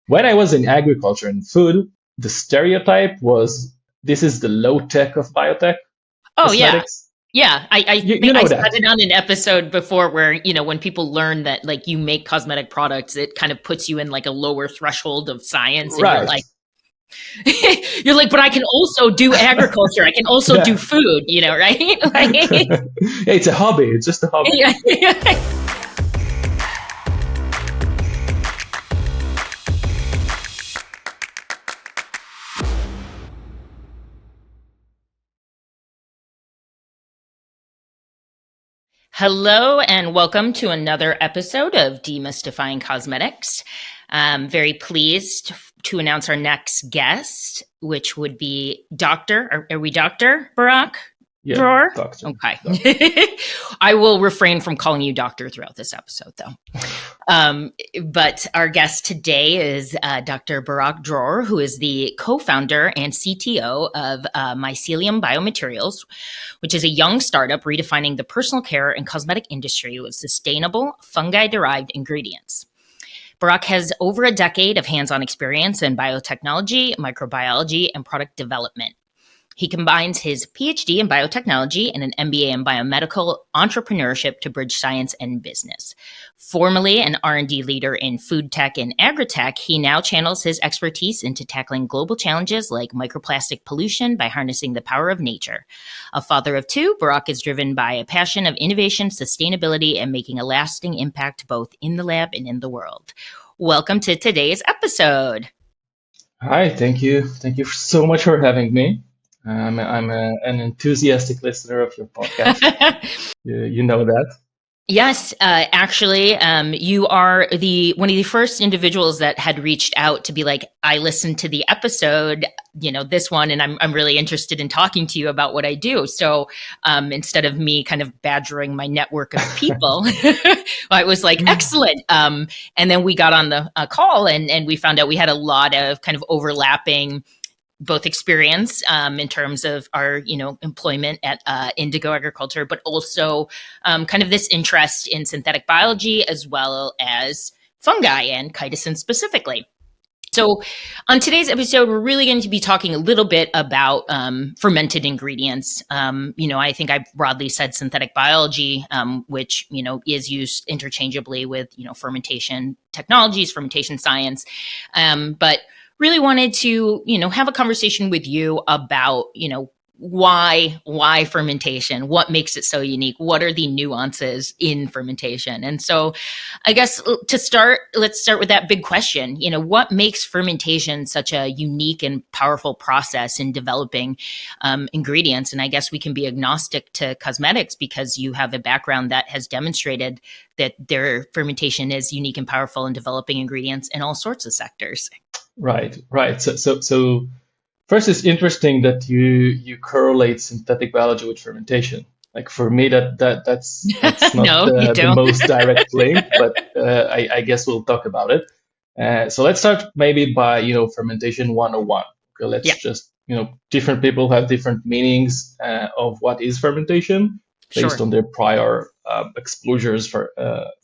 when I was in agriculture and food, the stereotype was this is the low tech of biotech Oh yeah. cosmetics. Yeah, I You think I know said that. it on an episode before where, when people learn that like you make cosmetic products, it kind of puts you in like a lower threshold of science and you're Right. like you're like, but I can also do agriculture. I can also do Yeah. food, right? Like, It's a hobby. It's just a hobby. yeah. Hello, and welcome to another episode of Demystifying Cosmetics. I'm very pleased to announce our next guest, which would be are we Dr. Barak Yeah, Dror? doctor. Okay. I will refrain from calling you doctor throughout this episode, though. But our guest today is Dr. Barak Dror, who is the co-founder and CTO of Mycelium Biomaterials, which is a young startup redefining the personal care and cosmetic industry with sustainable fungi-derived ingredients. Barak has over a decade of hands-on experience in biotechnology, microbiology, and product development. He combines his PhD in biotechnology and an MBA in biomedical entrepreneurship to bridge science and business. Formerly an R&D leader in food tech and agri-tech, he now channels his expertise into tackling global challenges like microplastic pollution by harnessing the power of nature. A father of two, Barak is driven by a passion of innovation, sustainability, and making a lasting impact both in the lab and in the world. Welcome to today's episode. Hi, thank you. Thank you so much for having me. An enthusiastic listener of your podcast. You know that. Yes, actually, you are one of the first individuals that had reached out to be like, I listened to the episode, this one, and I'm really interested in talking to you about what I do. So instead of me kind of badgering my network of people, I was like, excellent. And then we got on the call and we found out we had a lot of kind of overlapping both experience in terms of our, employment at Indigo Agriculture, but also kind of this interest in synthetic biology as well as fungi and chitosan specifically. So on today's episode, we're really going to be talking a little bit about fermented ingredients. I think I broadly said synthetic biology, which, is used interchangeably with, fermentation technologies, fermentation science. But really wanted to, have a conversation with you about, why fermentation, what makes it so unique, what are the nuances in fermentation. And so I guess to start, let's start with that big question, what makes fermentation such a unique and powerful process in developing ingredients? And I guess we can be agnostic to cosmetics because you have a background that has demonstrated that their fermentation is unique and powerful in developing ingredients in all sorts of sectors. Right. So first, it's interesting that you correlate synthetic biology with fermentation. Like for me, that's not No, you the don't. most direct link, but I guess we'll talk about it. So let's start maybe by fermentation 101. Okay, let's Yeah. just different people have different meanings of what is fermentation based Sure. on their prior exposures for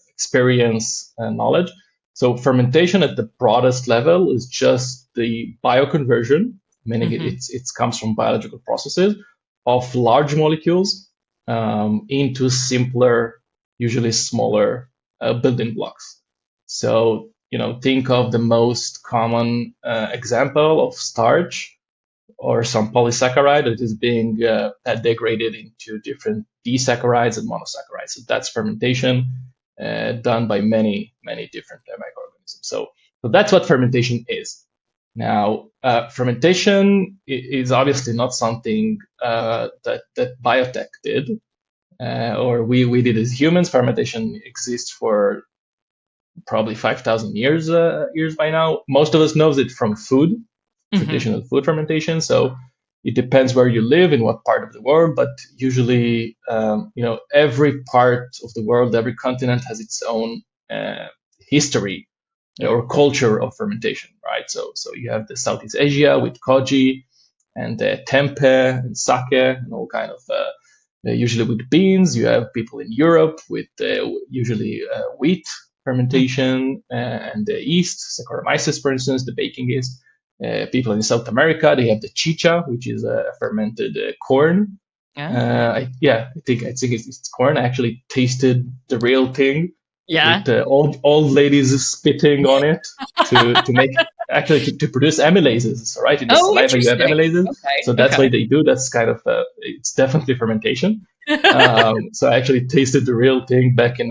experience and knowledge. So fermentation at the broadest level is just the bioconversion, meaning it comes from biological processes of large molecules into simpler, usually smaller building blocks. So think of the most common example of starch or some polysaccharide that is being degraded into different disaccharides and monosaccharides. So that's fermentation done by many different microorganisms. So that's what fermentation is. Now, fermentation is obviously not something that biotech did, or we did as humans. Fermentation exists for probably 5,000 years by now. Most of us knows it from food, traditional food fermentation. So it depends where you live, in what part of the world, but usually, every part of the world, every continent has its own history or culture of fermentation, right? So you have the Southeast Asia with koji and tempeh and sake and all kind of usually with beans. You have people in Europe with usually wheat fermentation and the yeast, Saccharomyces, for instance, the baking yeast. People in South America, they have the chicha, which is a fermented corn. I think it's corn. I actually tasted the real thing with old ladies spitting on it to make to produce amylases. Right, in the saliva you have amylases, so that's why they do. That's kind of it's definitely fermentation. So I actually tasted the real thing back in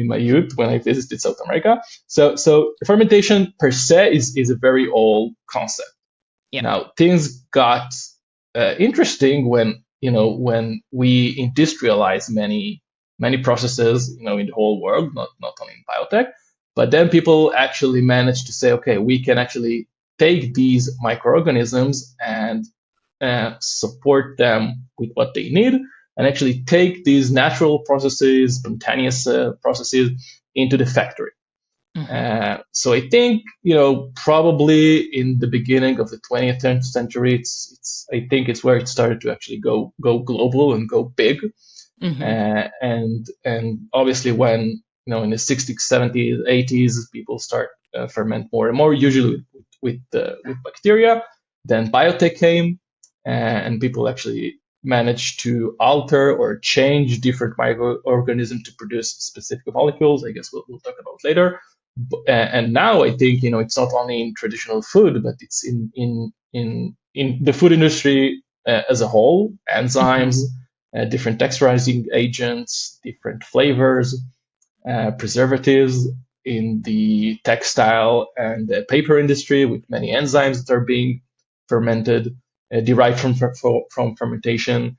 my youth when I visited South America. So fermentation per se is a very old concept. Now things got interesting when we industrialized many processes in the whole world, not only in biotech. But then people actually managed to say, okay, we can actually take these microorganisms and support them with what they need, and actually take these natural processes, spontaneous processes into the factory. So I think, probably in the beginning of the 20th century, I think it's where it started to actually go global and go big. And obviously when, in the 60s, 70s, 80s, people start ferment more and more, usually with bacteria. Then biotech came, and people actually managed to alter or change different microorganisms to produce specific molecules. I guess we'll talk about later. And now I think it's not only in traditional food, but it's in the food industry as a whole. Enzymes, different texturizing agents, different flavors, preservatives in the textile and the paper industry, with many enzymes that are being fermented, derived from fermentation.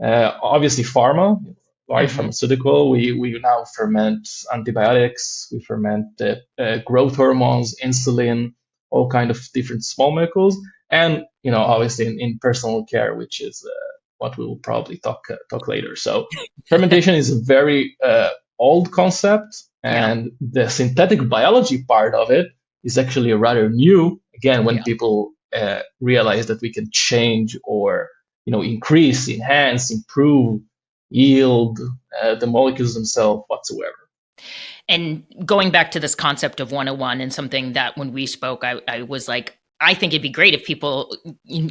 Obviously, pharma. Right, pharmaceutical. We now ferment antibiotics. We ferment growth hormones, insulin, all kind of different small molecules, and obviously in personal care, which is what we will probably talk later. So fermentation is a very old concept, and the synthetic biology part of it is actually rather new. Again, when people realize that we can change or increase, enhance, improve yield, the molecules themselves whatsoever. And going back to this concept of 101, and something that when we spoke, I was like, I think it'd be great if people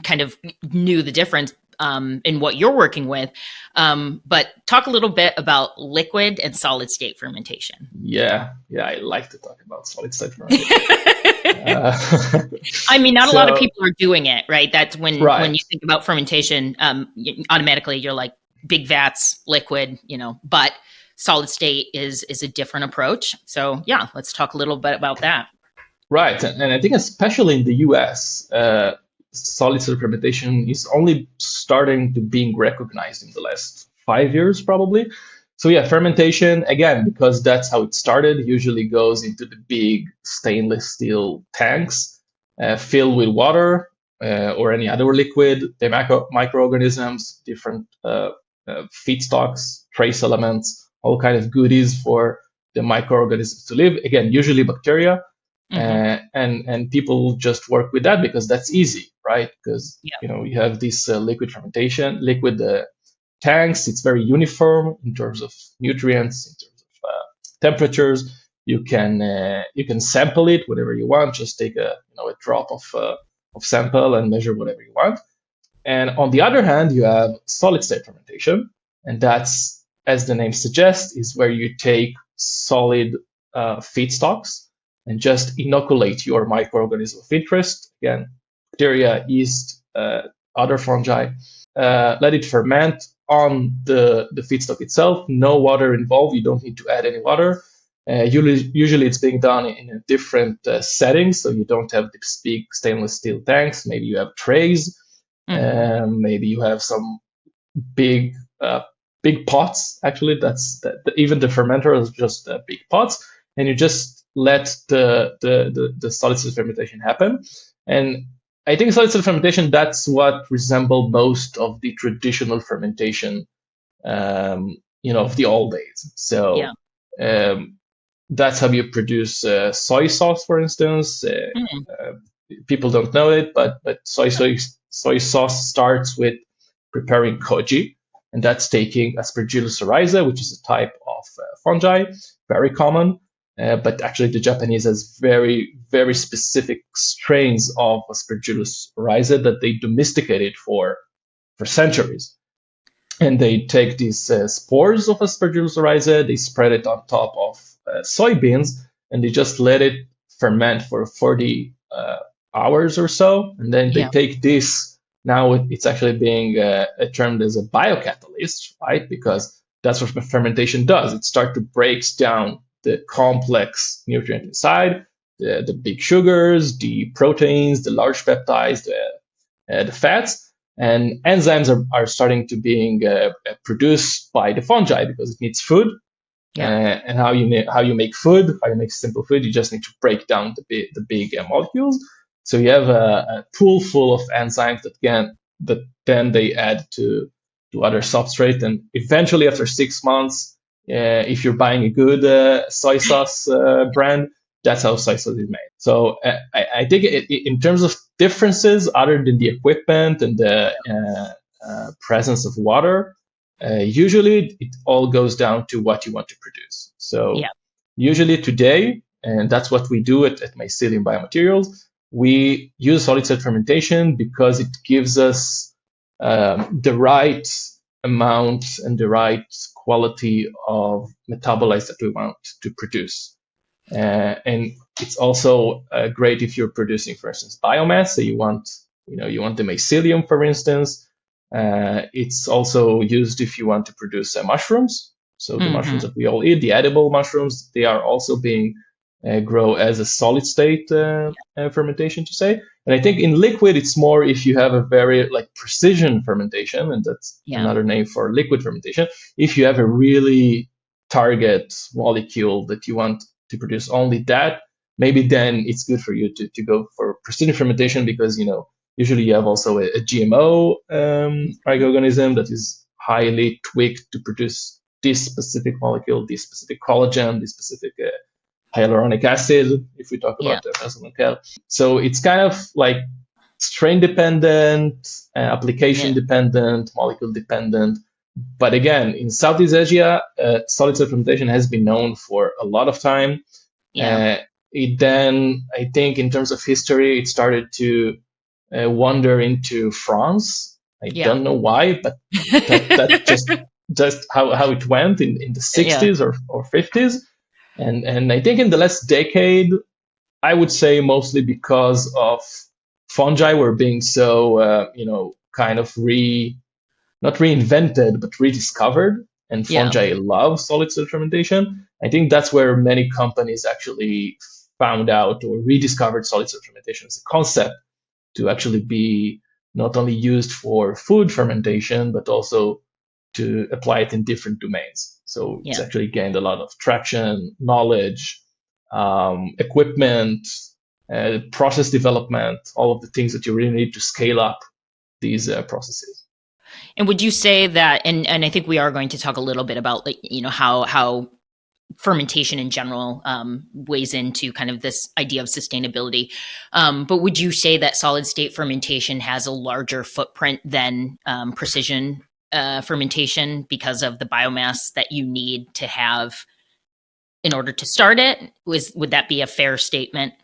kind of knew the difference in what you're working with. But talk a little bit about liquid and solid state fermentation. Yeah, I like to talk about solid state fermentation. I mean, not a lot of people are doing it, right? That's when you think about fermentation, automatically you're like, big vats, liquid, but solid state is a different approach. So yeah, let's talk a little bit about that. Right. And I think especially in the US, solid state fermentation is only starting to being recognized in the last 5 years, probably. So yeah, fermentation, again, because that's how it started, usually goes into the big stainless steel tanks filled with water or any other liquid, the microorganisms, different feedstocks, trace elements, all kind of goodies for the microorganisms to live. Again, usually bacteria, and people just work with that because that's easy, right? Because you have this liquid tanks. It's very uniform in terms of nutrients, in terms of temperatures. You can sample it whatever you want. Just take a drop of sample and measure whatever you want. And on the other hand, you have solid state fermentation, and that's, as the name suggests, is where you take solid feedstocks and just inoculate your microorganism of interest, again, bacteria, yeast, other fungi, let it ferment on the feedstock itself, no water involved, you don't need to add any water. Usually it's being done in a different settings, so you don't have these big stainless steel tanks, maybe you have trays, maybe you have some big pots. Actually, even the fermenter is just big pots, and you just let the solid state fermentation happen. And I think solid state fermentation, that's what resembles most of the traditional fermentation, of the old days. So that's how you produce soy sauce, for instance. People don't know it, but soy sauce starts with preparing koji, and that's taking Aspergillus oryza, which is a type of fungi, very common. but actually the Japanese has very, very specific strains of Aspergillus oryzae that they domesticated for centuries. And they take these spores of Aspergillus oryzae, they spread it on top of soybeans, and they just let it ferment for 40 hours or so. And then they take this. Now it's actually being termed as a biocatalyst, right? Because that's what fermentation does. It starts to break down the complex nutrient inside, the big sugars, the proteins, the large peptides, the fats. And enzymes are starting to being produced by the fungi because it needs food. And how you make food, how you make simple food, you just need to break down the big molecules. So you have a pool full of enzymes that then they add to other substrate, and eventually after 6 months, if you're buying a good soy sauce brand, that's how soy sauce is made. So I think in terms of differences, other than the equipment and the presence of water, usually it all goes down to what you want to produce. So usually today, and that's what we do at Mycelium Biomaterials, we use solid state fermentation because it gives us the right amount and the right quality of metabolites that we want to produce. And it's also great if you're producing, for instance, biomass. So you want the mycelium, for instance. It's also used if you want to produce mushrooms. So the mushrooms that we all eat, the edible mushrooms, they are also being grow as a solid state fermentation, to say. And I think in liquid, it's more if you have a very precision fermentation, and that's another name for liquid fermentation. If you have a really target molecule that you want to produce only that, maybe then it's good for you to go for precision fermentation, because usually you have also a GMO microorganism that is highly tweaked to produce this specific molecule, this specific collagen, this specific hyaluronic acid, if we talk about the So it's kind of like strain dependent, application dependent, molecule dependent. But again, in Southeast Asia, solid state fermentation has been known for a lot of time. It then, I think, in terms of history, it started to wander into France. I don't know why, but that just how it went in the 60s or 50s. And I think in the last decade, I would say mostly because of fungi were being so, kind of not reinvented, but rediscovered. And fungi love solid state fermentation. I think that's where many companies actually found out or rediscovered solid state fermentation as a concept to actually be not only used for food fermentation, but also to apply it in different domains. So it's actually gained a lot of traction, knowledge, equipment, process development, all of the things that you really need to scale up these processes. And would you say that, and I think we are going to talk a little bit about how fermentation in general weighs into kind of this idea of sustainability. But would you say that solid state fermentation has a larger footprint than precision fermentation because of the biomass that you need to have in order to start it? Would that be a fair statement?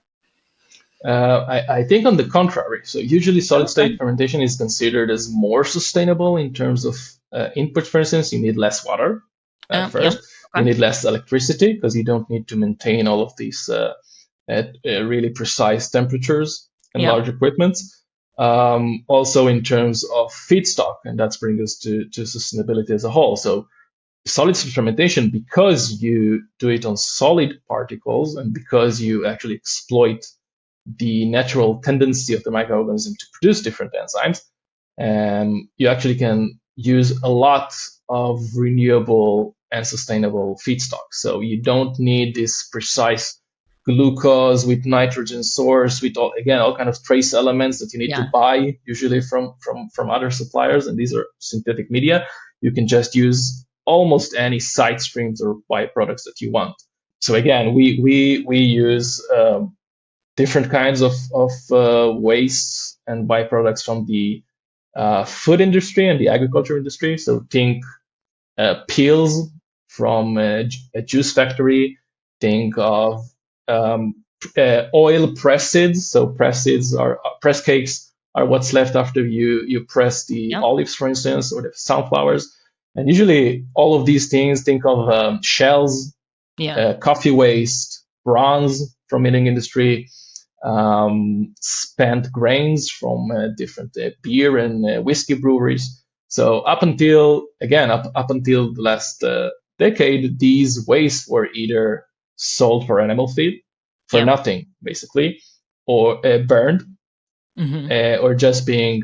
I think on the contrary. So usually solid state fermentation is considered as more sustainable in terms of input. For instance, you need less water first. You need less electricity because you don't need to maintain all of these at really precise temperatures and large equipments. Also in terms of feedstock, and that's bringing us to sustainability as a whole. So solid state fermentation, because you do it on solid particles and because you actually exploit the natural tendency of the microorganism to produce different enzymes, you actually can use a lot of renewable and sustainable feedstock. So you don't need this precise glucose with nitrogen source, with all kind of trace elements that you need to buy usually from other suppliers, and these are synthetic media. You can just use almost any side streams or byproducts that you want. So again, we use different kinds of wastes and byproducts from the food industry and the agriculture industry. So think peels from a juice factory, Think of oil press seeds. So press cakes are what's left after you press the Yep. olives, for instance, or the sunflowers. And usually all of these things, think of shells, Yeah. coffee waste, bronze from milling industry, spent grains from different beer and whiskey breweries. So up until the last decade, these wastes were either sold for animal feed for Yep. nothing, basically, or burned, or just being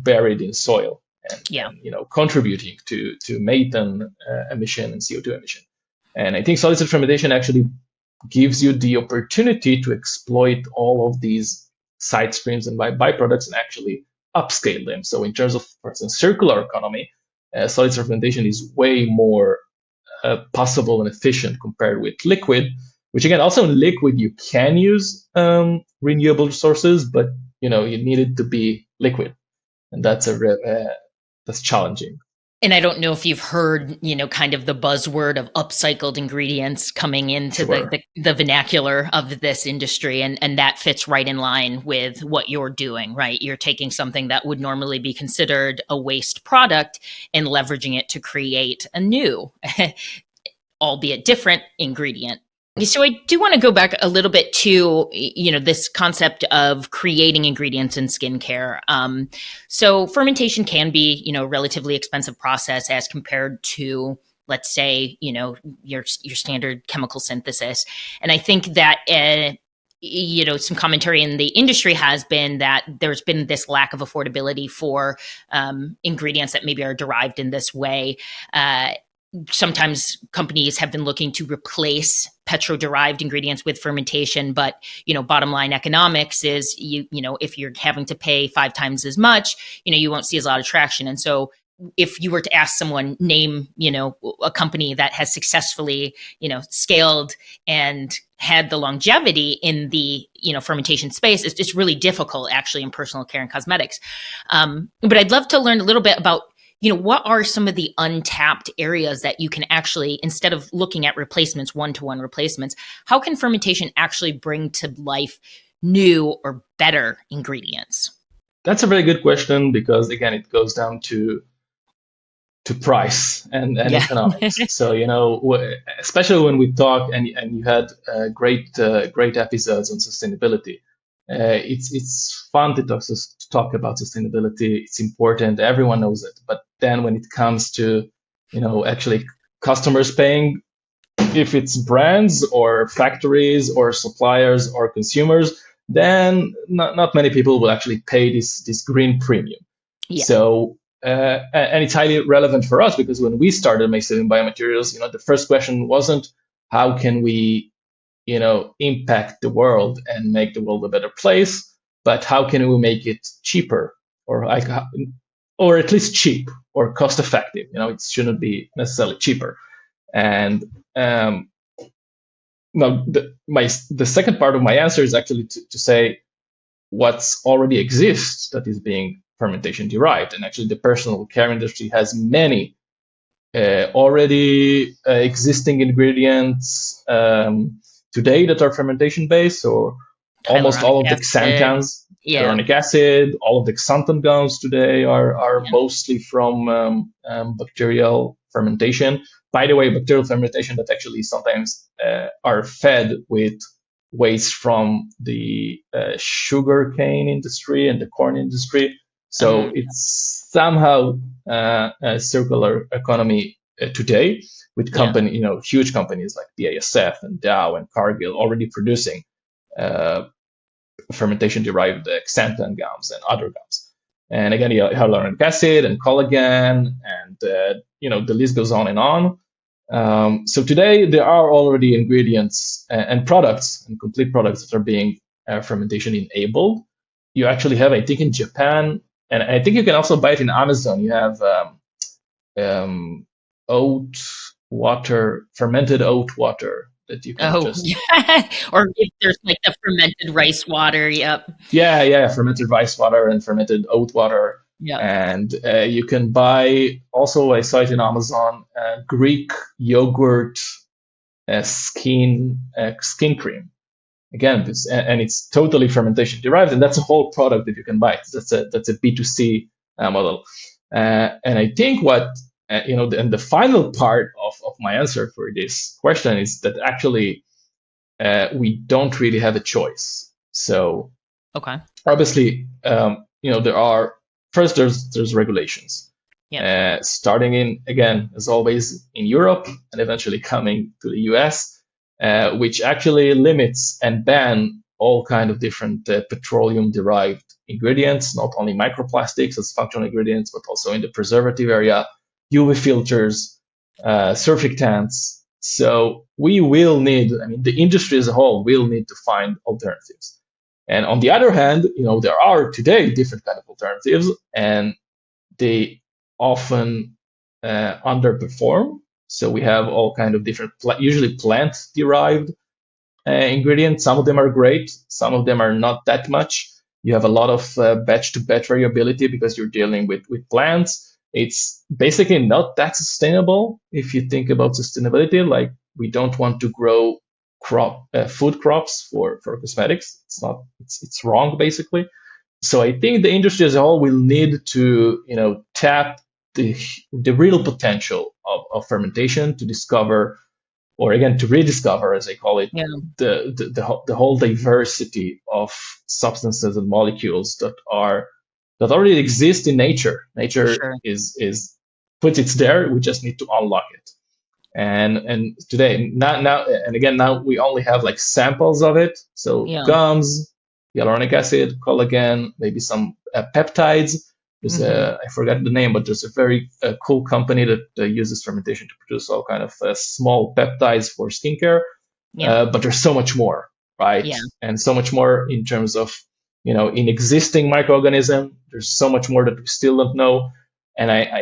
buried in soil Yeah. and contributing to methane emission and CO2 emission. And I think solid state fermentation actually gives you the opportunity to exploit all of these side streams and byproducts and actually upscale them. So in terms of, for instance, circular economy, solid state fermentation is way more possible and efficient compared with liquid, which again, also in liquid, you can use renewable sources, but you need it to be liquid. And that's that's challenging. And I don't know if you've heard, kind of the buzzword of upcycled ingredients coming into Sure. the vernacular of this industry. And that fits right in line with what you're doing, right? You're taking something that would normally be considered a waste product and leveraging it to create a new, albeit different ingredient. So I do want to go back a little bit to, this concept of creating ingredients in skincare. So fermentation can be, a relatively expensive process as compared to, let's say, your standard chemical synthesis. And I think that, some commentary in the industry has been that there's been this lack of affordability for ingredients that maybe are derived in this way. Sometimes companies have been looking to replace petro-derived ingredients with fermentation, but bottom line economics is if you're having to pay 5 times as much, you won't see a lot of traction. And so if you were to ask someone, name a company that has successfully scaled and had the longevity in the fermentation space, it's really difficult actually in personal care and cosmetics. But I'd love to learn a little bit about what are some of the untapped areas that you can actually, instead of looking at replacements, one-to-one replacements, how can fermentation actually bring to life new or better ingredients? That's a very good question because, again, it goes down to price and economics. So, especially when we talk and you had great episodes on sustainability. It's fun to talk about sustainability. It's important. Everyone knows it. But then when it comes to, actually customers paying, if it's brands or factories or suppliers or consumers, then not many people will actually pay this green premium. Yeah. So, and it's highly relevant for us because when we started Mycelium Biomaterials, the first question wasn't how can we impact the world and make the world a better place, but how can we make it cheaper or at least cheap or cost effective? It shouldn't be necessarily cheaper. And now the second part of my answer is actually to say what's already exists that is being fermentation derived. And actually the personal care industry has many already existing ingredients today that are fermentation based. So almost all of the xanthans, hyaluronic acid, all of the xanthan gums today are mostly from bacterial fermentation. By the way, bacterial fermentation that actually sometimes are fed with waste from the sugar cane industry and the corn industry. So it's somehow a circular economy today with huge companies like BASF and Dow and Cargill already producing fermentation-derived xanthan gums and other gums. And again, hyaluronic acid and collagen, and the list goes on and on. So today there are already ingredients and products and complete products that are being fermentation enabled. You actually have, I think, in Japan, and I think you can also buy it in Amazon. You have oat water, fermented oat water that you can or if there's like the fermented rice water. Yep. Yeah, fermented rice water and fermented oat water. Yeah. And you can buy also, I saw it in Amazon, Greek yogurt skin cream. Again, and it's totally fermentation derived, and that's a whole product that you can buy. That's a B2C model. And I think what and the final part of my answer for this question is that actually we don't really have a choice. So okay, obviously, there's regulations. Yeah. Starting in, again, as always, in Europe and eventually coming to the US, which actually limits and ban all kind of different petroleum-derived ingredients, not only microplastics as functional ingredients, but also in the preservative area, UV filters, surfactants. So we will need, the industry as a whole will need to find alternatives. And on the other hand, there are today different kind of alternatives, and they often underperform. So we have all kind of different, usually plant-derived ingredients. Some of them are great. Some of them are not that much. You have a lot of batch-to-batch variability because you're dealing with plants. It's basically not that sustainable if you think about sustainability. Like, we don't want to grow food crops for cosmetics. It's wrong, basically. So I think the industry as a whole will need to tap the real potential of fermentation to discover, or again to rediscover, as I call it, the whole diversity of substances and molecules that already exist in nature. Nature is puts it there. We just need to unlock it. And today, now we only have like samples of it. So gums, hyaluronic acid, collagen, maybe some peptides. There's I forgot the name, but there's a very cool company that uses fermentation to produce all kind of small peptides for skincare. But there's so much more, right? Yeah. And so much more in terms of, in existing microorganism. There's so much more that we still don't know. And I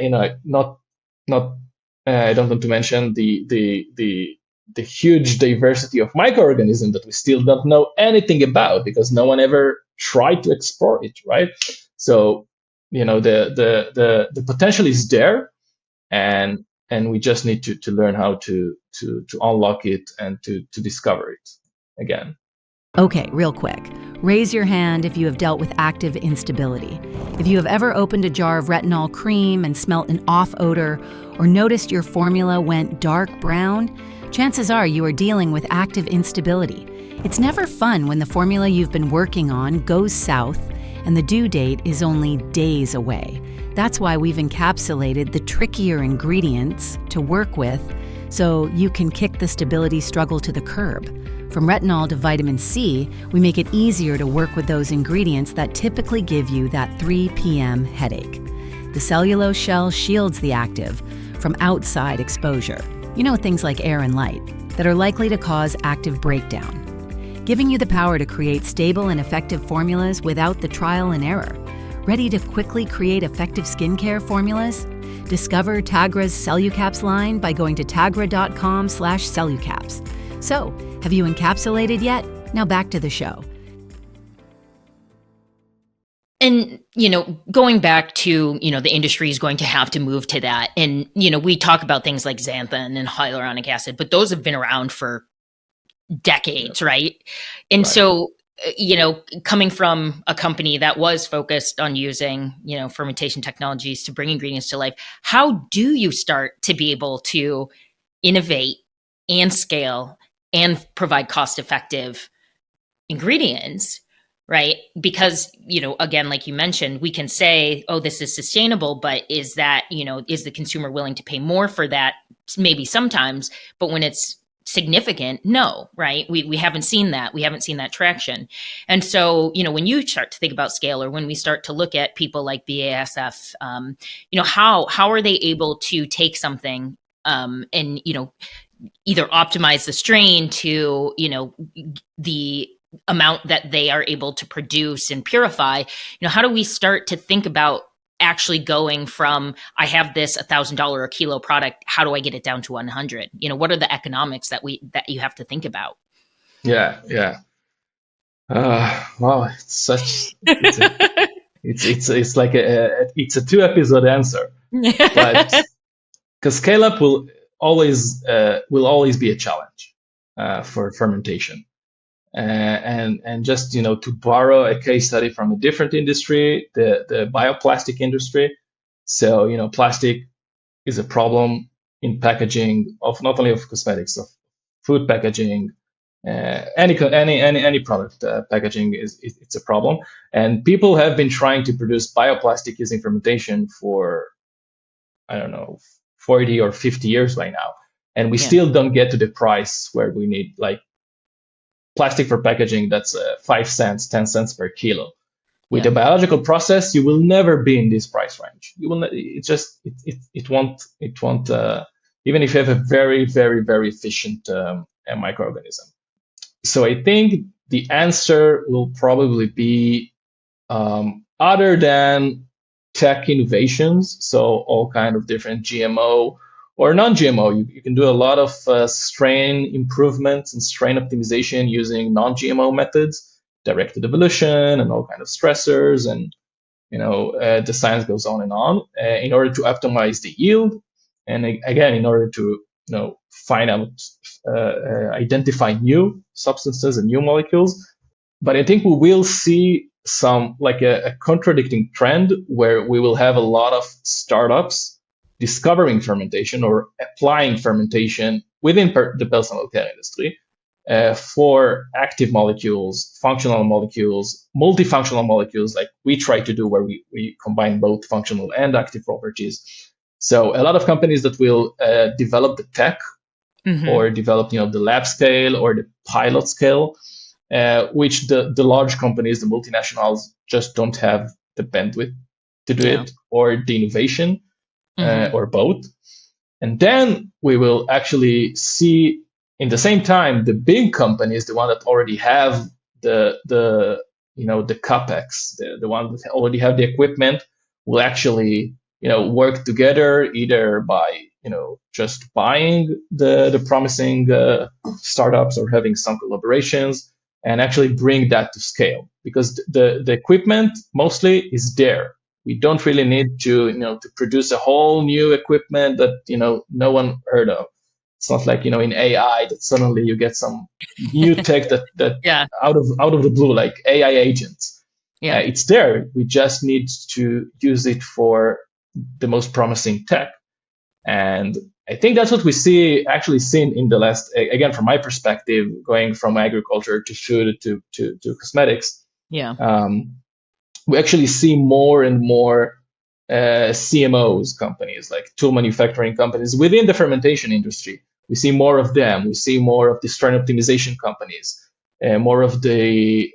don't want to mention the huge diversity of microorganisms that we still don't know anything about because no one ever tried to explore it, right? So the potential is there, and we just need to learn how to unlock it and to discover it again. Okay, real quick. Raise your hand if you have dealt with active instability. If you have ever opened a jar of retinol cream and smelt an off odor, or noticed your formula went dark brown, chances are you are dealing with active instability. It's never fun when the formula you've been working on goes south and the due date is only days away. That's why we've encapsulated the trickier ingredients to work with so you can kick the stability struggle to the curb. From retinol to vitamin C, we make it easier to work with those ingredients that typically give you that 3 p.m. headache. The cellulose shell shields the active from outside exposure. Things like air and light that are likely to cause active breakdown, giving you the power to create stable and effective formulas without the trial and error. Ready to quickly create effective skincare formulas? Discover Tagra's Cellucaps line by going to tagra.com/cellucaps. So, have you encapsulated yet? Now back to the show. And, going back to, the industry is going to have to move to that. And, we talk about things like xanthan and hyaluronic acid, but those have been around for decades, right? And so, coming from a company that was focused on using, fermentation technologies to bring ingredients to life, how do you start to be able to innovate and scale and provide cost-effective ingredients, right? Because, again, like you mentioned, we can say, oh, this is sustainable, but is that, is the consumer willing to pay more for that? Maybe sometimes, but when it's significant, no, right? We haven't seen that. We haven't seen that traction. And so, when you start to think about scale, or when we start to look at people like BASF, how are they able to take something and, either optimize the strain to, the amount that they are able to produce and purify? How do we start to think about actually going from, I have this $1,000 a kilo product, how do I get it down to 100? What are the economics that you have to think about? Yeah. Wow, it's like a 2-episode answer, but because scale up will always be a challenge. for fermentation. And just to borrow a case study from a different industry, the bioplastic industry. So plastic is a problem in packaging of not only of cosmetics, of food packaging, any product packaging it's a problem. And people have been trying to produce bioplastic using fermentation for, I don't know, 40 or 50 years by now, and we still don't get to the price where we need like plastic for packaging that's 5 cents, 10 cents per kilo. With a biological process, you will never be in this price range. You will. It won't. Even if you have a very, very, very efficient microorganism. So I think the answer will probably be other than tech innovations. So all kind of different GMO or non-GMO. You can do a lot of strain improvements and strain optimization using non-GMO methods, directed evolution, and all kind of stressors, and the science goes on and on in order to optimize the yield, and again in order to find out, identify new substances and new molecules. But I think we will see some like a contradicting trend where we will have a lot of startups discovering fermentation or applying fermentation within the personal care industry for active molecules, functional molecules, multifunctional molecules, like we try to do, where we combine both functional and active properties. So a lot of companies that will develop the tech or develop the lab scale or the pilot scale, which the large companies, the multinationals, just don't have the bandwidth to do it, or the innovation, or both. And then we will actually see, in the same time, the big companies, the one that already have the capex, the one that already have the equipment, will actually work together, either by just buying the promising startups or having some collaborations, and actually bring that to scale, because the equipment mostly is there. We don't really need to produce a whole new equipment that no one heard of. It's not like in AI that suddenly you get some new tech that out of the blue, like AI agents. It's there. We just need to use it for the most promising tech. And I think that's what we actually seen in the last, again, from my perspective, going from agriculture to food to cosmetics. We actually see more and more CMOs companies, like tool manufacturing companies within the fermentation industry. We see more of them. We see more of the strain optimization companies, more of the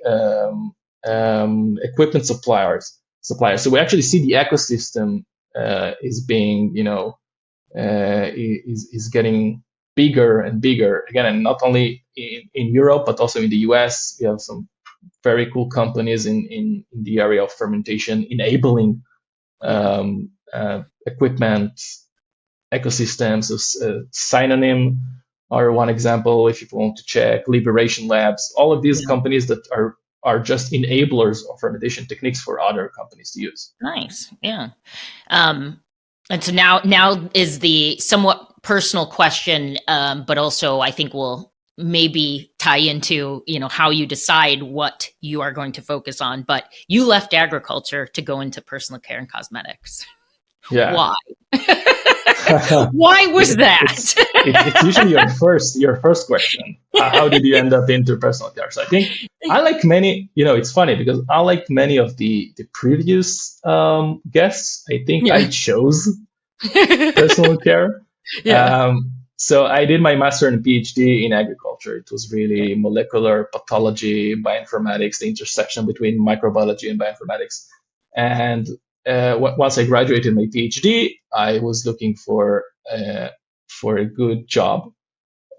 equipment suppliers. So we actually see the ecosystem is being, is getting bigger and bigger. Again, and not only in Europe, but also in the US. We have some very cool companies in the area of fermentation, enabling equipment ecosystems. So, Synonym are one example. If you want to check, Liberation Labs, all of these companies that are just enablers of fermentation techniques for other companies to use. Nice, yeah. And so now is the somewhat personal question, but also I think will maybe tie into how you decide what you are going to focus on. But you left agriculture to go into personal care and cosmetics. Why? Why was that? It's usually your first question. How did you end up into personal care? So I think I like many. It's funny because I like many of the previous guests. I think I chose personal care. So I did my master and PhD in agriculture. It was really molecular pathology, bioinformatics, the intersection between microbiology and bioinformatics. And once I graduated my PhD, I was looking for a good job,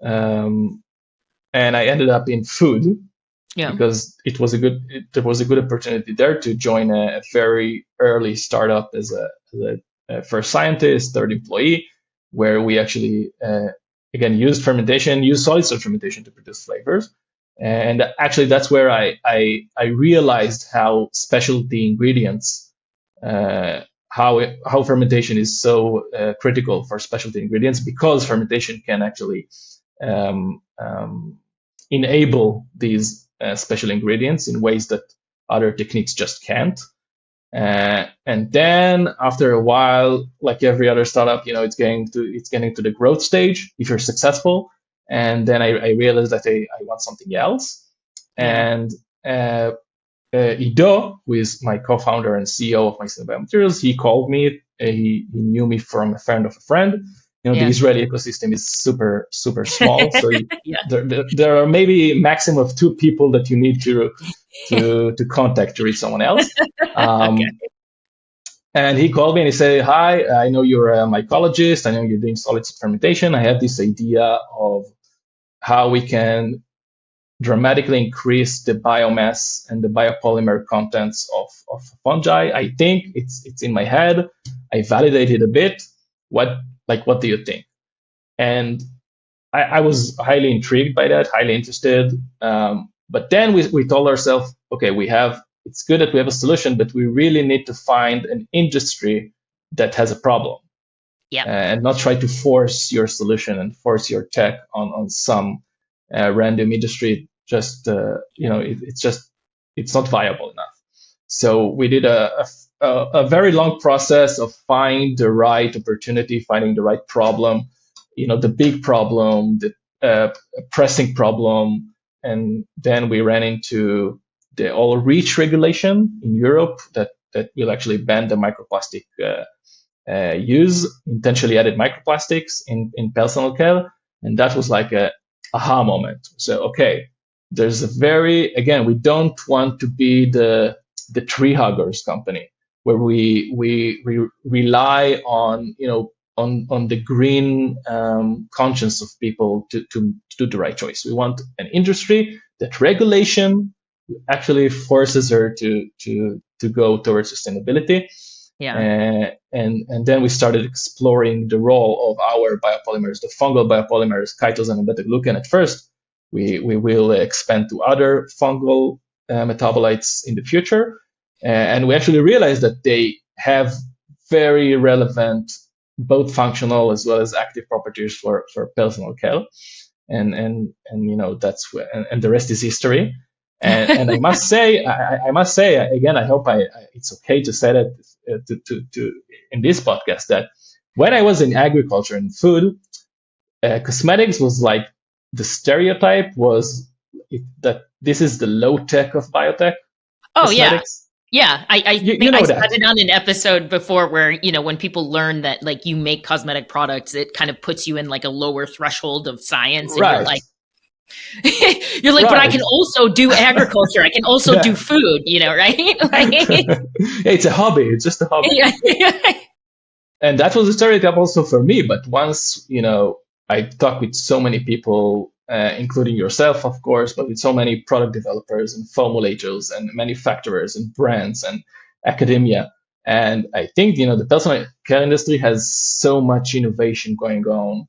and I ended up in food because there was a good opportunity there to join a very early startup as a first scientist, third employee, where we actually again used solid state fermentation to produce flavors. And actually, that's where I realized how specialty ingredients, how fermentation is so critical for specialty ingredients, because fermentation can actually enable these special ingredients in ways that other techniques just can't. And then after a while, like every other startup, it's getting to the growth stage if you're successful. And then I realized that I want something else. And Ido, who is my co-founder and CEO of Mycelium Biomaterials, he called me. He knew me from a friend of a friend. The Israeli ecosystem is super, super small. So there are maybe maximum of 2 people that you need to contact to reach someone else. And he called me and he said, "Hi, I know you're a mycologist. I know you're doing solid state fermentation. I have this idea of how we can dramatically increase the biomass and the biopolymer contents of fungi. I think it's in my head. I validated a bit. What do you think?" And I was highly intrigued by that, highly interested. But then we told ourselves, okay, it's good that we have a solution, but we really need to find an industry that has a problem. And not try to force your solution and force your tech on some random industry. It's not viable enough. So we did a very long process of finding the right opportunity, finding the right problem, the big problem, the pressing problem. And then we ran into the all REACH regulation in Europe that will actually ban the microplastic use, intentionally added microplastics in personal care. And that was like a aha moment. So, okay, there's we don't want to be the tree huggers company where we rely on, on the green conscience of people to do the right choice. We want an industry that regulation actually forces her to go towards sustainability. And then we started exploring the role of our biopolymers, the fungal biopolymers, chitosan and beta-glucan at first. We will expand to other fungal metabolites in the future. And we actually realized that they have very relevant, both functional as well as active properties for personal care. And that's where, and the rest is history. And I must say again, I hope it's okay to say that to in this podcast that when I was in agriculture and food, cosmetics was like the stereotype was that this is the low tech of biotech. Oh cosmetics. Yeah, I think I said it on an episode before where, when people learn that like you make cosmetic products, it kind of puts you in like a lower threshold of science. And right. You're like, but I can also do agriculture. I can also do food, right? It's a hobby. It's just a hobby. And that was a stereotype also for me. But once, I talked with so many people, including yourself, of course, but with so many product developers and formulators and manufacturers and brands and academia. And I think, the personal care industry has so much innovation going on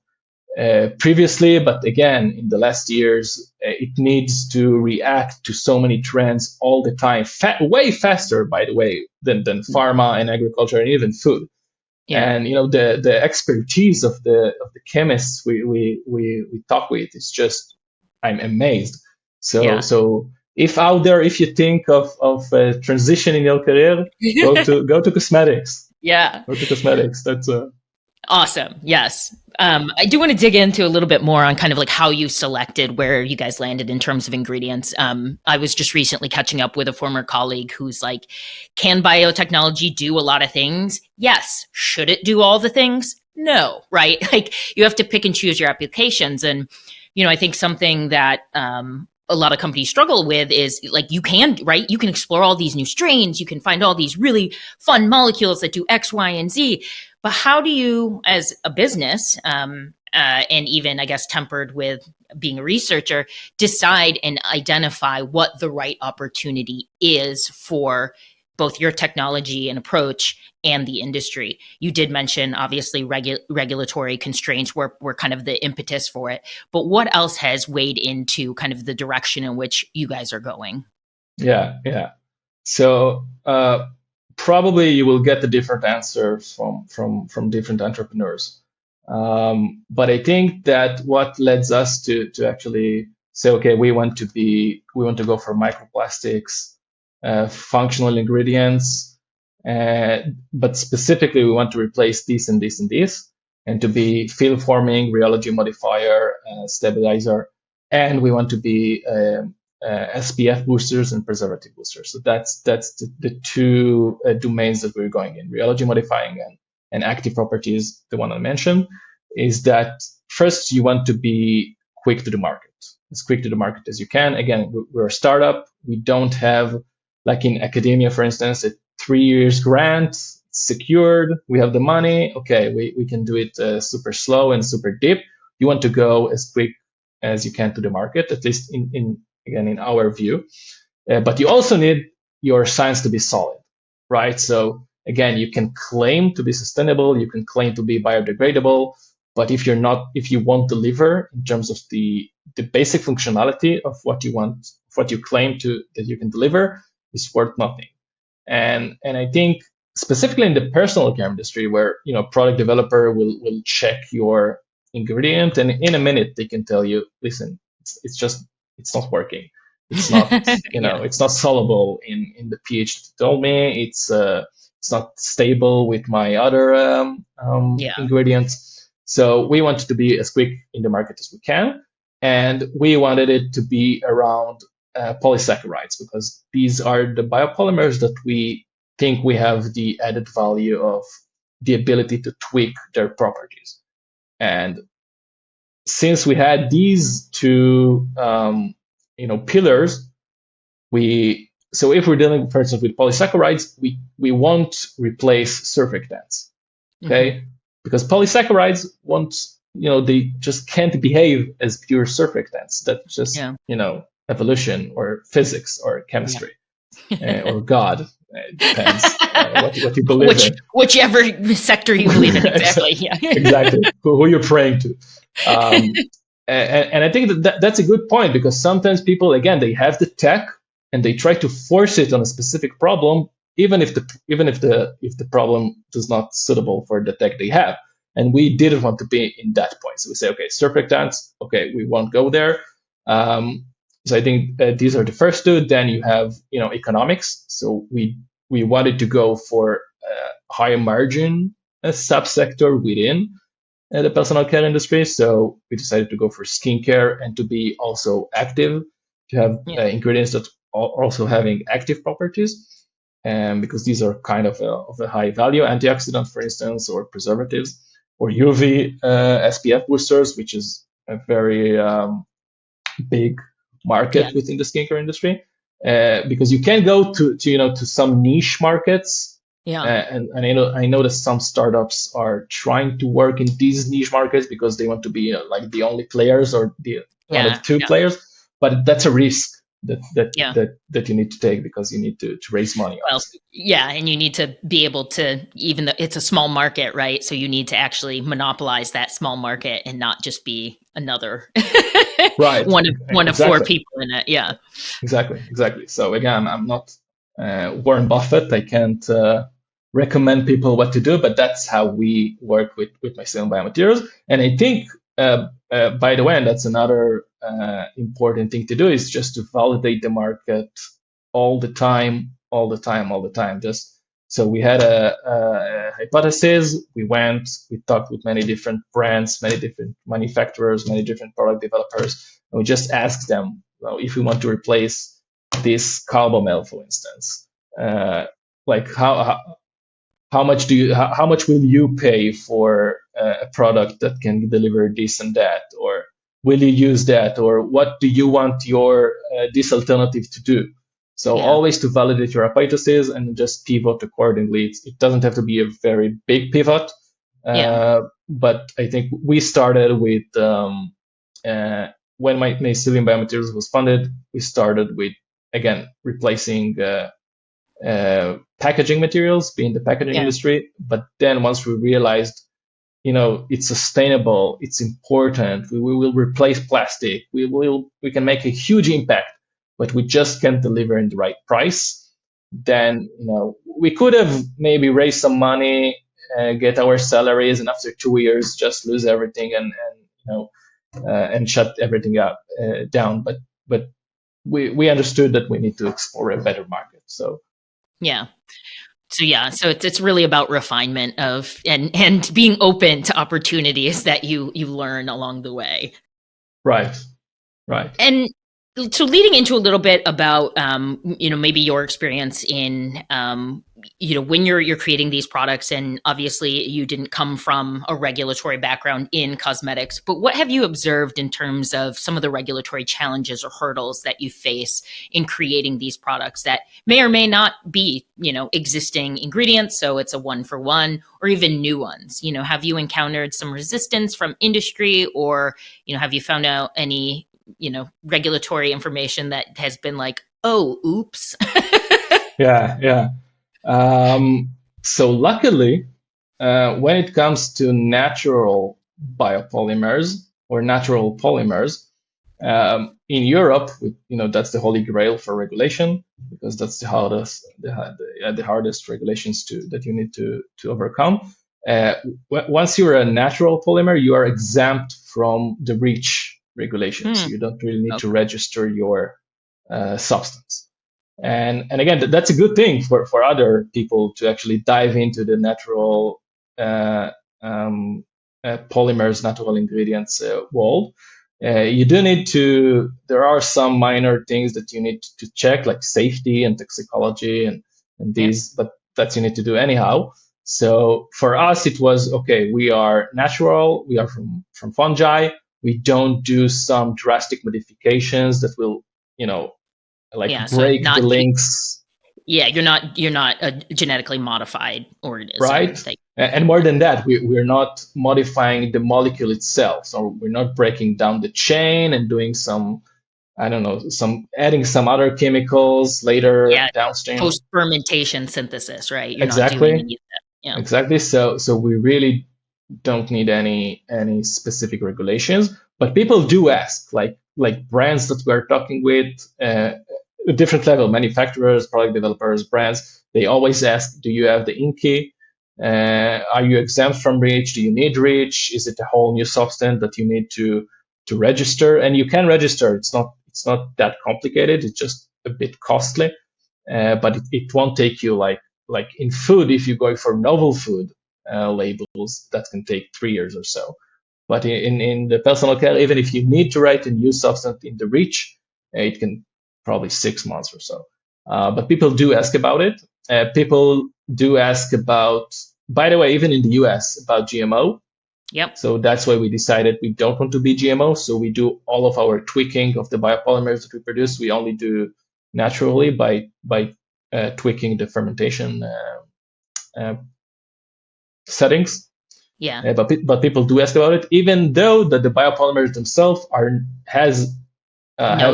previously, but again, in the last years, it needs to react to so many trends all the time, way faster, by the way, than pharma and agriculture and even food. And the expertise of the chemists we talk with is just, I'm amazed. So if out there, if you think of a transition in your career, go to cosmetics. Go to cosmetics. That's awesome. Yes. I do want to dig into a little bit more on kind of like how you selected where you guys landed in terms of ingredients. I was just recently catching up with a former colleague who's like, can biotechnology do a lot of things? Yes. Should it do all the things? No. Right. Like you have to pick and choose your applications. And, I think something that, a lot of companies struggle with is like, you can explore all these new strains. You can find all these really fun molecules that do X, Y, and Z. But how do you, as a business, and even, I guess, tempered with being a researcher, decide and identify what the right opportunity is for both your technology and approach and the industry? You did mention, obviously, regulatory constraints were kind of the impetus for it. But what else has weighed into kind of the direction in which you guys are going? Yeah. So probably you will get a different answer from different entrepreneurs. But I think that what leads us to actually say, okay, we want to go for microplastics, functional ingredients, but specifically we want to replace this and this and this, and to be film forming, rheology modifier, stabilizer, and we want to be SPF boosters and preservative boosters. So that's the two domains that we're going in: rheology modifying and active properties. The one I mentioned is that first you want to be quick to the market, as quick to the market as you can. Again, we're a startup. We don't have, like in academia, for instance, a 3 years grant secured. We have the money. Okay, we can do it super slow and super deep. You want to go as quick as you can to the market, at least in our view. But you also need your science to be solid, right? So again, you can claim to be sustainable, you can claim to be biodegradable, but if you won't deliver in terms of the basic functionality of what you claim that you can deliver, it's worth nothing. And I think specifically in the personal care industry, where product developer will check your ingredient, and in a minute they can tell you, listen, it's not working. It's not it's not soluble in the pH that you told me. It's not stable with my other ingredients. So we wanted to be as quick in the market as we can, and we wanted it to be around polysaccharides, because these are the biopolymers that we think we have the added value of the ability to tweak their properties. And since we had these two pillars, so if we're dealing, for instance, with polysaccharides, we won't replace surfactants, okay? Mm-hmm. Because polysaccharides they just can't behave as pure surfactants. That's just evolution or physics or chemistry or God. It depends what you believe in. Whichever sector you believe in, exactly. Yeah. Exactly. Who you're praying to. And I think that's a good point, because sometimes people, again, they have the tech and they try to force it on a specific problem, even if the problem is not suitable for the tech they have. And we didn't want to be in that point. So we say, okay, surfactants, okay, we won't go there. So I think these are the first two. Then you have economics. So we wanted to go for a high margin subsector within the personal care industry. So we decided to go for skincare and to be also active, to have ingredients that are also having active properties, because these are kind of a high value antioxidant, for instance, or preservatives, or UV SPF boosters, which is a very big market within the skincare industry, because you can go to some niche markets. And I know that some startups are trying to work in these niche markets because they want to be like the only players or the one of two players, but that's a risk that you need to take, because you need to raise money. Well, and you need to be able to, even though it's a small market, right? So you need to actually monopolize that small market and not just be another one of four people in it. Yeah, exactly. So again, I'm not Warren Buffett. I can't recommend people what to do, but that's how we work with Mycelium Biomaterials. And I think, by the way, and that's another important thing to do, is just to validate the market all the time. Just so we had a hypothesis. We talked with many different brands, many different manufacturers, many different product developers, and we just asked them, if we want to replace this Carbomel, for instance, like how much will you pay for a product that can deliver this and that, or will you use that, or what do you want this alternative to do? So always to validate your hypothesis and just pivot accordingly. It doesn't have to be a very big pivot, but I think we started with when Mycelium Biomaterials was funded, we started with, again, replacing packaging materials, being the packaging industry. But then once we realized, it's sustainable, it's important, we will replace plastic, we can make a huge impact, but we just can't deliver in the right price. Then we could have maybe raised some money get our salaries, and after 2 years just lose everything and shut everything up down. But we understood that we need to explore a better market. So yeah. So it's really about refinement of and being open to opportunities that you learn along the way. Right. And so leading into a little bit about maybe your experience in when you're creating these products, and obviously you didn't come from a regulatory background in cosmetics, but what have you observed in terms of some of the regulatory challenges or hurdles that you face in creating these products that may or may not be existing ingredients, so it's a one for one, or even new ones? Have you encountered some resistance from industry, or have you found out any regulatory information that has been like, oh, oops? Yeah. So luckily, when it comes to natural biopolymers or natural polymers, in Europe, that's the holy grail for regulation, because that's the hardest regulations that you need to overcome. Once you're a natural polymer, you are exempt from the REACH regulations. You don't really need to register your substance. And again, that's a good thing for other people to actually dive into the natural polymers, natural ingredients world. You do need to, there are some minor things that you need to check, like safety and toxicology and these, but that you need to do anyhow. So for us, it was, okay, we are natural, we are from fungi, we don't do some drastic modifications that will, break the links. Yeah, you're not a genetically modified organism. Right. And more than that, we're not modifying the molecule itself. So we're not breaking down the chain and doing adding some other chemicals later downstream. Post-fermentation synthesis, right? You're exactly. not doing any of that. Yeah. Exactly. So we really don't need any specific regulations, but people do ask, like brands that we're talking with, different level manufacturers, product developers, brands. They always ask, do you have the INCI? Are you exempt from REACH? Do you need REACH? Is it a whole new substance that you need to register? And you can register. It's not that complicated. It's just a bit costly, but it won't take you like in food. If you're going for novel food labels, that can take 3 years or so. But in the personal care, even if you need to write a new substance in the REACH, it can probably 6 months or so. But people do ask about it. People do ask about, by the way, even in the US, about GMO. Yep. So that's why we decided we don't want to be GMO. So we do all of our tweaking of the biopolymers that we produce. We only do naturally by tweaking the fermentation settings. Yeah. But people do ask about it, even though that the biopolymers themselves have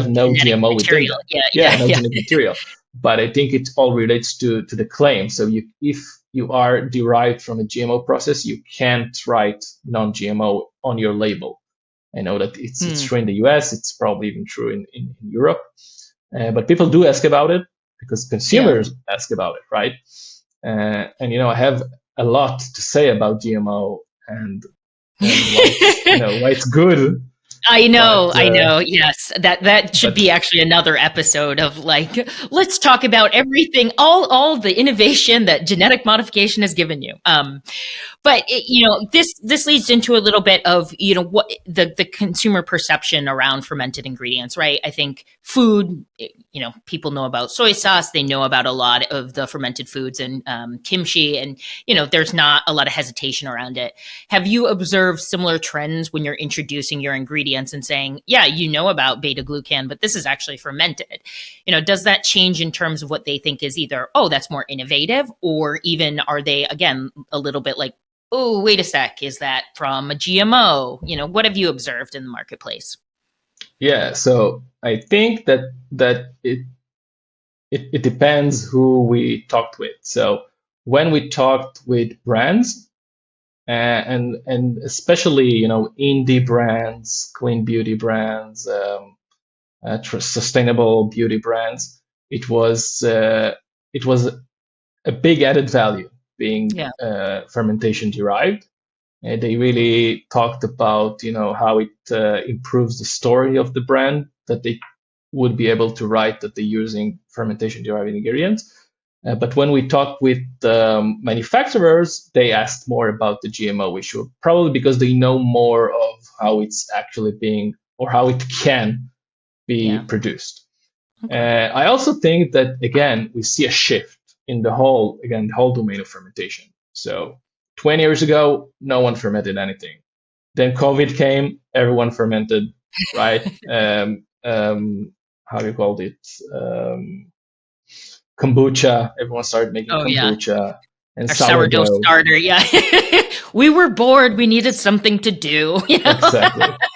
no GMO material. within them. Genetic material. But I think it all relates to the claim. So if you are derived from a GMO process, you can't write non-GMO on your label. I know that it's true in the US. It's probably even true in Europe. But people do ask about it because consumers ask about it, right? And I have a lot to say about GMO and why it's good. I know. Yes, that should be actually another episode of let's talk about everything, all the innovation that genetic modification has given you. But this leads into a little bit of what the consumer perception around fermented ingredients, right? I think food, people know about soy sauce, they know about a lot of the fermented foods and kimchi, and there's not a lot of hesitation around it. Have you observed similar trends when you're introducing your ingredients and saying, yeah, about beta glucan, but this is actually fermented? Does that change in terms of what they think is either, oh, that's more innovative, or even are they again a little bit like, oh, wait a sec, is that from a GMO? What have you observed in the marketplace? Yeah, so I think that it depends who we talked with. So when we talked with brands, and especially indie brands, clean beauty brands, sustainable beauty brands, it was a big added value being fermentation derived. They really talked about, how it improves the story of the brand, that they would be able to write that they're using fermentation derived ingredients. But when we talked with manufacturers, they asked more about the GMO issue, probably because they know more of how it's actually being, or how it can be produced. Okay. I also think that, again, we see a shift in the whole domain of fermentation. So 20 years ago, no one fermented anything. Then COVID came, everyone fermented, right? How do you call it? Kombucha. Everyone started making kombucha and our sourdough starter. Yeah. We were bored. We needed something to do.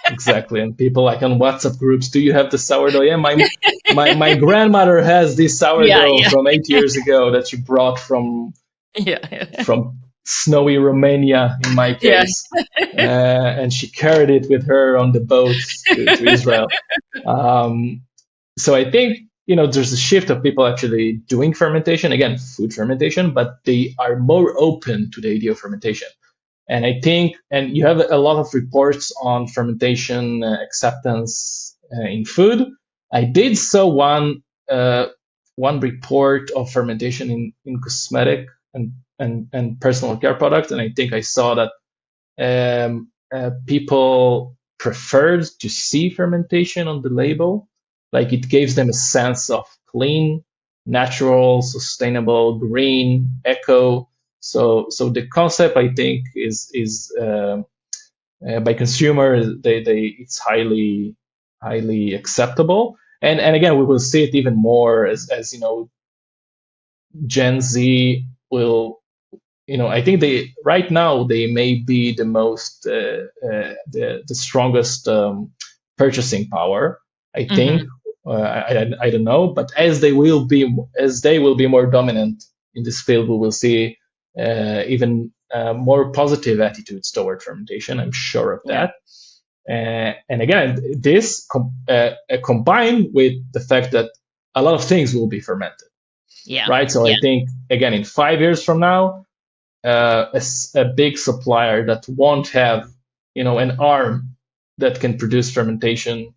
Exactly. And people like on WhatsApp groups, do you have the sourdough? Yeah, my grandmother has this sourdough from 8 years ago that she brought from snowy Romania, in my case. And she carried it with her on the boat to Israel. So I think, there's a shift of people actually doing fermentation, again, food fermentation, but they are more open to the idea of fermentation. And I think, and you have a lot of reports on fermentation acceptance in food. I did saw one report of fermentation in cosmetic and personal care products, and I think I saw that people preferred to see fermentation on the label. Like, it gives them a sense of clean, natural, sustainable, green, eco. So the concept, I think, is by consumers, it's highly acceptable. And again, we will see it even more as Gen Z will. I think right now they may be the most the strongest purchasing power. I think. I don't know, but as they will be more dominant in this field, we will see even more positive attitudes toward fermentation. I'm sure of that. And again, this combined with the fact that a lot of things will be fermented. Right. So I think, again, in 5 years from now, a big supplier that won't have an arm that can produce fermentation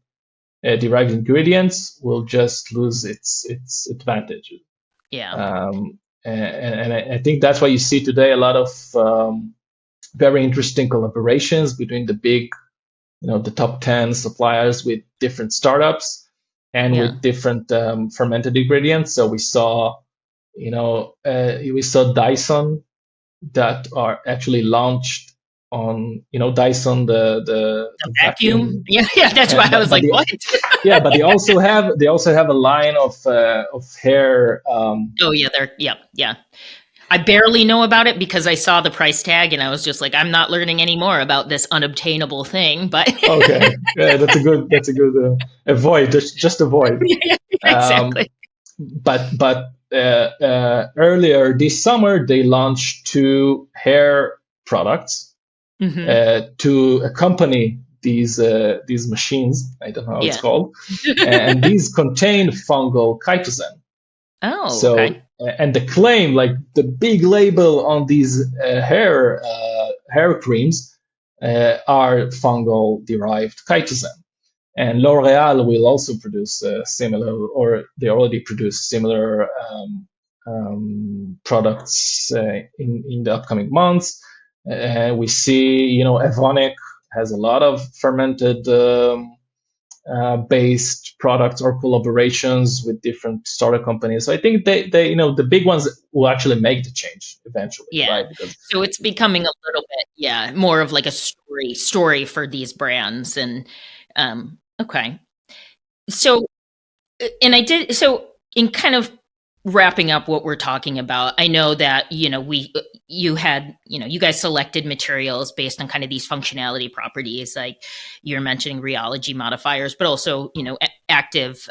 derived ingredients will just lose its advantage. And I think that's why you see today a lot of very interesting collaborations between the big, the top 10 suppliers with different startups and with different fermented ingredients. So we saw Dyson that are actually launched on Dyson the vacuum. That's why I was like, what? But they also have a line of hair. I barely know about it because I saw the price tag and I was just like, I'm not learning any more about this unobtainable thing. But okay, that's a good avoid. Just avoid. Exactly. But earlier this summer they launched 2 hair products. To accompany these machines. I don't know how it's called. And these contain fungal chitosan. Okay. And the claim, like the big label on these hair creams, are fungal derived chitosan. And L'Oreal will also produce similar, or they already produce similar products in the upcoming months. We see, Evonik has a lot of fermented based products or collaborations with different startup companies. So I think they the big ones will actually make the change eventually. Right? So it's becoming a little bit, more of like a story for these brands. And okay. So, and in kind of wrapping up what we're talking about, I know that, you guys selected materials based on kind of these functionality properties, like you're mentioning rheology modifiers, but also, active,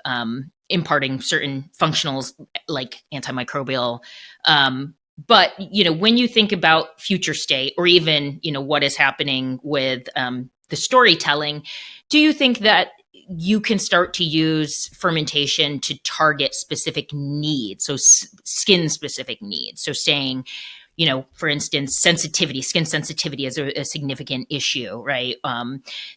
imparting certain functionals like antimicrobial. But, when you think about future state or even, what is happening with the storytelling, do you think that you can start to use fermentation to target specific needs, so skin specific needs? So saying, for instance, sensitivity, skin sensitivity is a significant issue, right?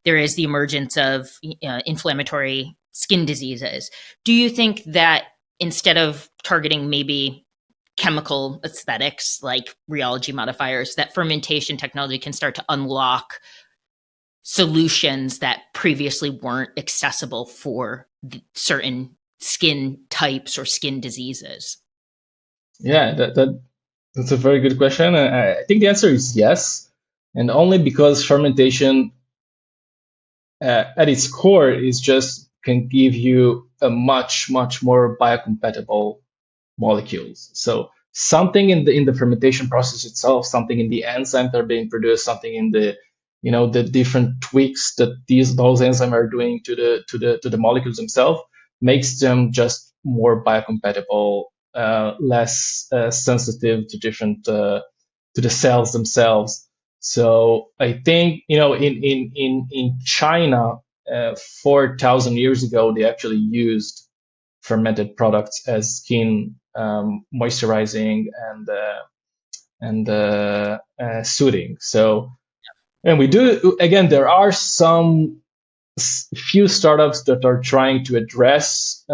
There is the emergence of inflammatory skin diseases. Do you think that instead of targeting maybe chemical aesthetics like rheology modifiers, that fermentation technology can start to unlock solutions that previously weren't accessible for certain skin types or skin diseases? Yeah, that's a very good question. I think the answer is yes, and only because fermentation at its core is just can give you a much more biocompatible molecules. So something in the fermentation process itself, something in the enzymes that are being produced, something in the the different tweaks that those enzymes are doing to the molecules themselves makes them just more biocompatible, less sensitive to different to the cells themselves. So I think in China 4,000 years ago they actually used fermented products as skin moisturizing and soothing. So, and we do again. There are some few startups that are trying to address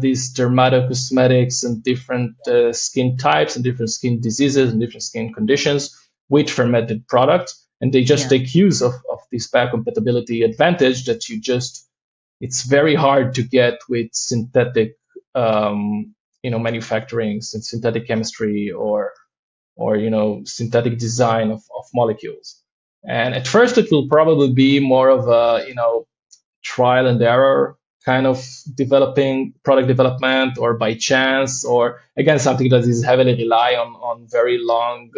these dermatocosmetics and different skin types and different skin diseases and different skin conditions with fermented products, and they just take use of this biocompatibility advantage that it's very hard to get with synthetic manufacturing, synthetic chemistry or synthetic design of molecules. And at first it will probably be more of a trial and error kind of developing product development, or by chance, or again something that is heavily rely on very long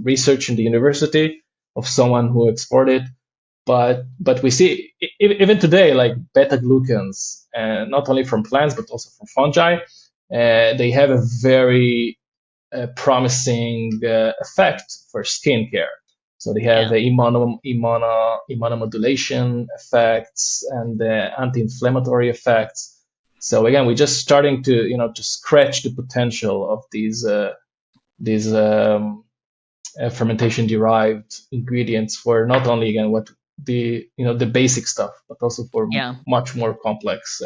research in the university of someone who explored it. But we see even today, like beta glucans, not only from plants but also from fungi, they have a very promising effect for skincare. So they have immunomodulation effects and anti-inflammatory effects. So again, we're just starting to to scratch the potential of these fermentation-derived ingredients for not only again what the the basic stuff, but also for much more complex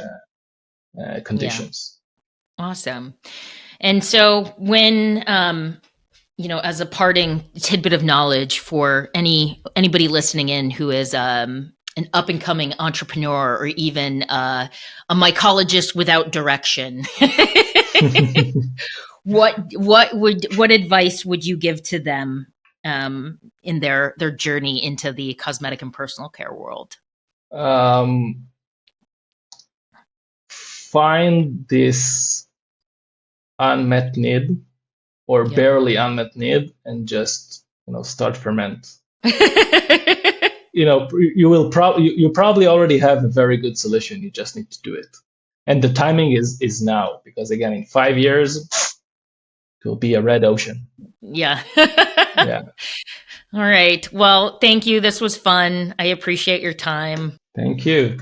conditions. Awesome. And so when as a parting tidbit of knowledge for anybody listening in who is an up and coming entrepreneur, or even a mycologist without direction, what advice would you give to them in their journey into the cosmetic and personal care world? Find this unmet need, or barely unmet need, and just start ferment. You probably already have a very good solution. You just need to do it, and the timing is now, because again in 5 years it will be a red ocean. Yeah. Yeah. All right. Well, thank you. This was fun. I appreciate your time. Thank you.